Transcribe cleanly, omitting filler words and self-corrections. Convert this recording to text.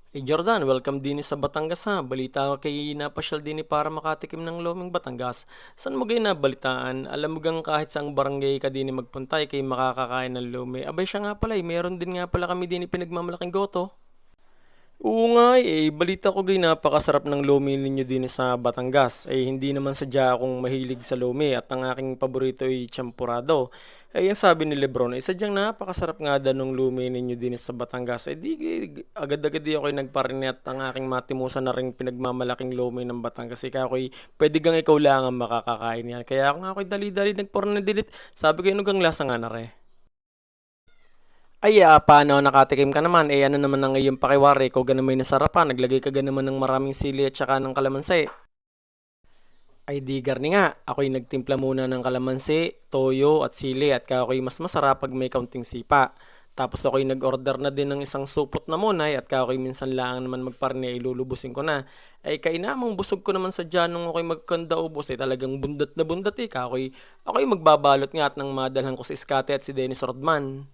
Jordan, welcome din sa Batangas ha. Balita ko kay napasyal din para makatikim ng luming Batangas. San mo gay nabalitaan? Alam mo gang kahit saang barangay ka din magpuntay kay makakakain ng lumi. Abay siya nga pala meron din nga pala kami din pinagmamalaking goto. Oo nga balita ko gay napakasarap ng lomi ninyo din sa Batangas. Hindi naman sadya akong mahilig sa lomi at ang aking paborito ay champurado. Ang sabi ni Lebron ay sadyang napakasarap nga daw ng lomi ninyo din sa Batangas. Agad-agad di ako nagparinet at ang aking matimusan na rin pinagmamalaking lomi ng Batangas. Kaya ako'y pwede gang ikaw lang ang makakakain yan. Kaya ako nga ako'y dali-dali nagporn na dilit. Sabi ko, ano gang lasa nga na re? Paano nakatikim ka naman? Ano naman ang iyong pakiwari? Ikaw ganun may nasarapan. Naglagay ka naman ng maraming sili at saka ng kalamansi. Di garni nga. Ako'y nagtimpla muna ng kalamansi, toyo at sili at kaya ako'y mas masarap pag may kaunting sipa. Tapos ako'y nag-order na din ng isang supot na munay at kaya ako'y minsan lang naman magparni ay lulubusin ko na. Kainamang busog ko naman sa dyan nung ako'y magkanda ubos talagang bundat na bundat kaya ako'y magbabalot nga at nang madalhan ko si Skate at si Dennis Rodman.